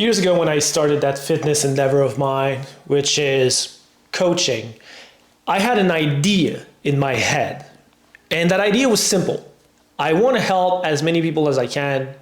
Years ago when I started that fitness endeavor of mine, which is coaching, I had an idea in my head. And that idea was simple. I want to help as many people as I can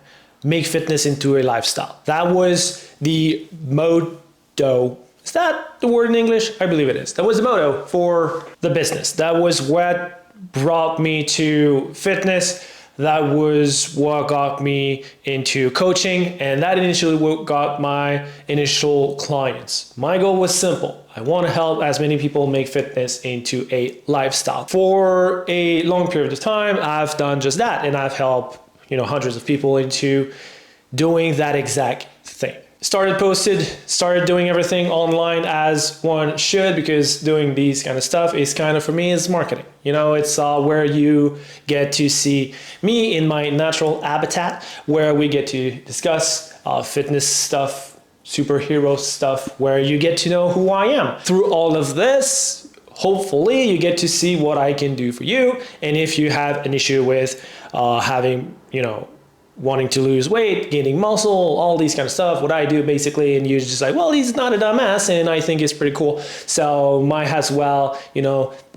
make fitness into a lifestyle. That was the motto. Is that the word in English? I believe it is. That was the motto for the business. That was what brought me to fitness. That was what got me into coaching, and that initially what got my initial clients. My goal was simple. I want to help as many people make fitness into a lifestyle. For a long period of time, I've done just that, and I've helped, hundreds of people into doing that exact thing. Started doing everything online as one should, because doing these kind of stuff is kind of, for me, is marketing. It's where you get to see me in my natural habitat, where we get to discuss fitness stuff, superhero stuff, where you get to know who I am. Through all of this, hopefully you get to see what I can do for you. And if you have an issue with wanting to lose weight, gaining muscle, all these kind of stuff, what I do basically, and you're just like, well, he's not a dumbass, and I think it's pretty cool. So might as well,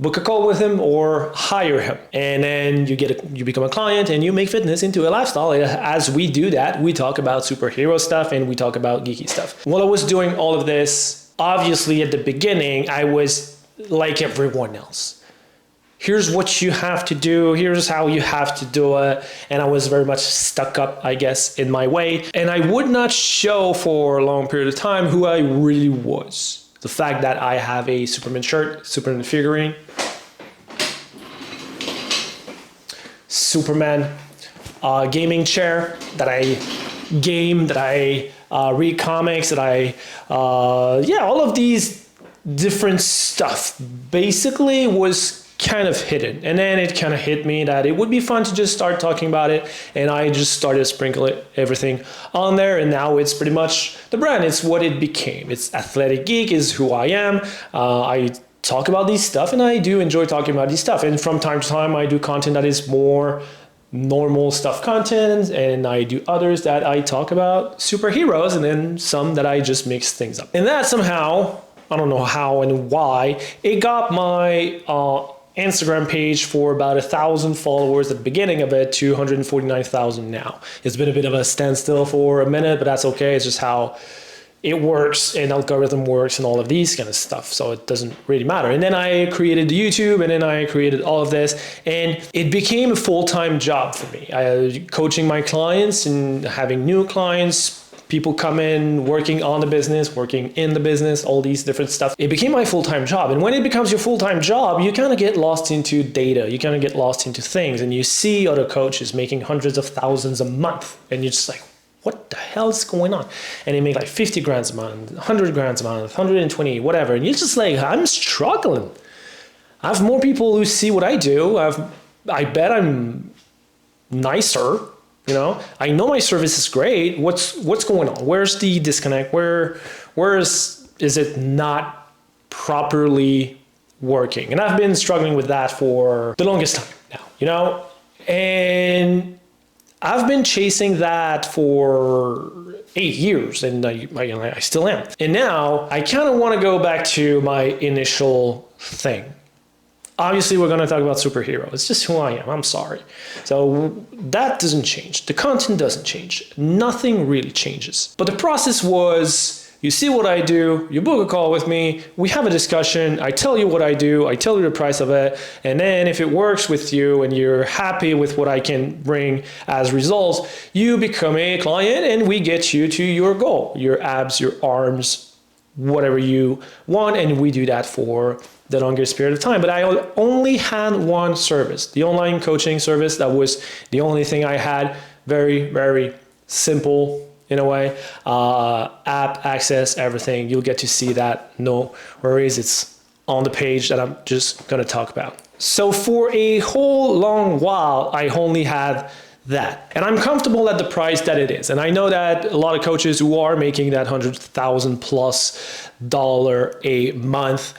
book a call with him or hire him. And then you become a client and you make fitness into a lifestyle. As we do that, we talk about superhero stuff and we talk about geeky stuff. While I was doing all of this, obviously at the beginning, I was like everyone else. Here's what you have to do. Here's how you have to do it. And I was very much stuck up, I guess, in my way. And I would not show for a long period of time who I really was. The fact that I have a Superman shirt, Superman figurine, Superman gaming chair, that I game, that I read comics, that all of these different stuff basically was kind of hidden. And then it kind of hit me that it would be fun to just start talking about it, and I just started sprinkling everything on there, and now it's pretty much the brand. It's what it became. It's Athletic Geek is who I am. I talk about these stuff, and I do enjoy talking about these stuff, and from time to time I do content that is more normal stuff content, and I do others that I talk about superheroes, and then some that I just mix things up. And that somehow, I don't know how and why, it got my Instagram page for about 1,000 followers at the beginning of it to 149,000 now. It's been a bit of a standstill for a minute, but that's okay. It's just how it works, and algorithm works, and all of these kind of stuff. So it doesn't really matter. And then I created YouTube, and then I created all of this, and it became a full-time job for me. Coaching my clients and having new clients, people come in, working on the business, working in the business, all these different stuff. It became my full-time job. And when it becomes your full-time job, you kind of get lost into data. You kind of get lost into things, and you see other coaches making hundreds of thousands a month, and you're just like, what the hell is going on? And they make like 50 grand a month, 100 grand a month, 120, whatever. And you're just like, I'm struggling. I have more people who see what I do. I bet I'm nicer. I know my service is great. What's going on? Where's the disconnect? Where is it not properly working? And I've been struggling with that for the longest time now, and I've been chasing that for 8 years, and I still am. And now I kind of want to go back to my initial thing. Obviously, we're going to talk about superhero. It's just who I am. I'm sorry. So that doesn't change. The content doesn't change. Nothing really changes. But the process was, you see what I do, you book a call with me, we have a discussion, I tell you what I do, I tell you the price of it, and then if it works with you and you're happy with what I can bring as results, you become a client and we get you to your goal, your abs, your arms, whatever you want, and we do that for the longest period of time. But I only had one service, the online coaching service. That was the only thing I had. Very, very simple in a way. App access, everything. You'll get to see that. No worries. It's on the page that I'm just going to talk about. So for a whole long while, I only had that. And I'm comfortable at the price that it is. And I know that a lot of coaches who are making that $100,000+ a month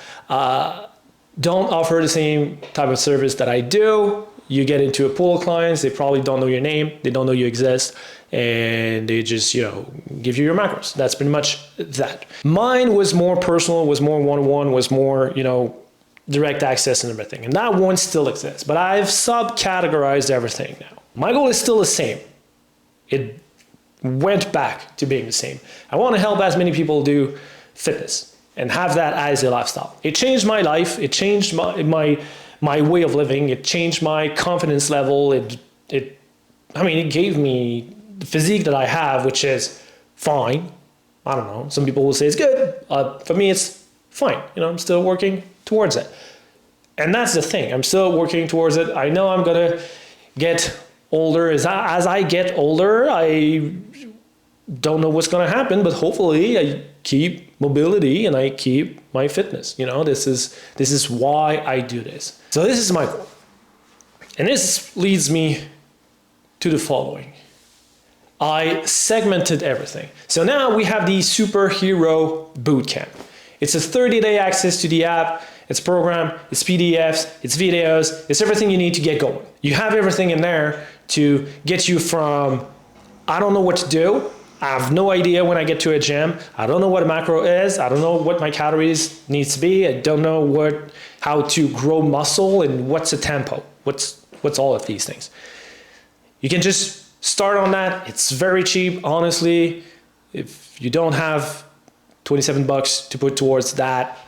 don't offer the same type of service that I do. you get into a pool of clients, they probably don't know your name, they don't know you exist, and they just, give you your macros. That's pretty much that. Mine was more personal, was more one-on-one, was more, direct access and everything. And that one still exists, but I've subcategorized everything now. My goal is still the same. It went back to being the same. I want to help as many people do fitness and have that as a lifestyle. It changed my life. It changed my way of living. It changed my confidence level. It gave me the physique that I have, which is fine. I don't know. Some people will say it's good. For me, it's fine. I'm still working towards it. And that's the thing. I'm still working towards it. I know I'm going to get older. As I get older, I don't know what's going to happen, but hopefully I keep mobility and I keep my fitness. This is why I do this. So this is my goal. And this leads me to the following. I segmented everything. So now we have the Superhero Bootcamp. It's a 30-day access to the app. It's program, it's PDFs, it's videos, it's everything you need to get going. You have everything in there to get you from, I don't know what to do. I have no idea when I get to a gym. I don't know what a macro is. I don't know what my calories needs to be. I don't know how to grow muscle and what's a tempo. What's all of these things. You can just start on that. It's very cheap, honestly. If you don't have $27 to put towards that,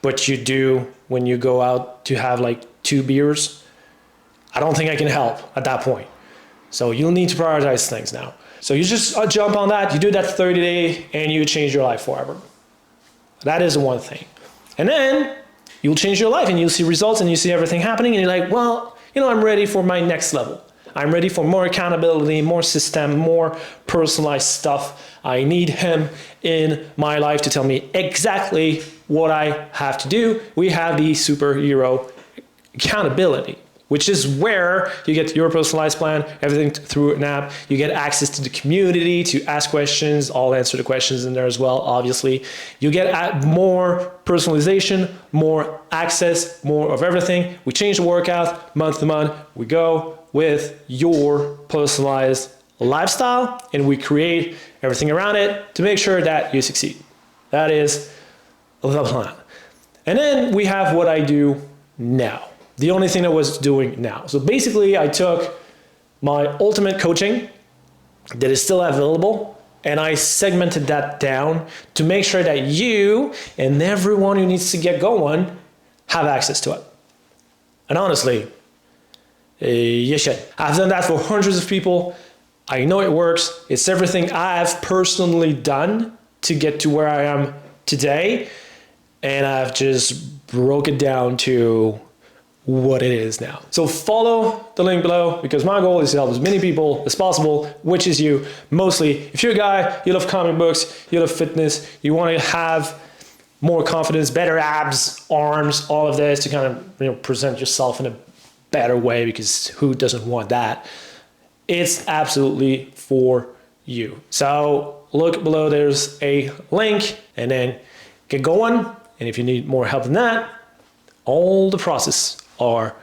but you do when you go out to have like 2 beers, I don't think I can help at that point. So you'll need to prioritize things now. So you just jump on that, you do that 30-day, and you change your life forever. That is the one thing. And then you'll change your life and you'll see results and you see everything happening and you're like, well, I'm ready for my next level. I'm ready for more accountability, more system, more personalized stuff. I need him in my life to tell me exactly what I have to do. We have the Superhero Accountability, which is where you get your personalized plan, everything through an app. You get access to the community to ask questions. I'll answer the questions in there as well, obviously. You get more personalization, more access, more of everything. We change the workout month to month. We go with your personalized lifestyle and we create everything around it to make sure that you succeed. That is the plan. And then we have what I do now. The only thing I was doing now. So basically I took my ultimate coaching that is still available and I segmented that down to make sure that you and everyone who needs to get going have access to it. And honestly, you should. I've done that for hundreds of people. I know it works. It's everything I've personally done to get to where I am today. And I've just broke it down to what it is now. So follow the link below because my goal is to help as many people as possible, which is you. Mostly, if you're a guy, you love comic books, you love fitness, you want to have more confidence, better abs, arms, all of this to kind of present yourself in a better way, because who doesn't want that? It's absolutely for you. So look below, there's a link, and then get going. And if you need more help than that, all the process are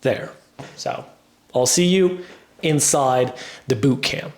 there. So I'll see you inside the boot camp.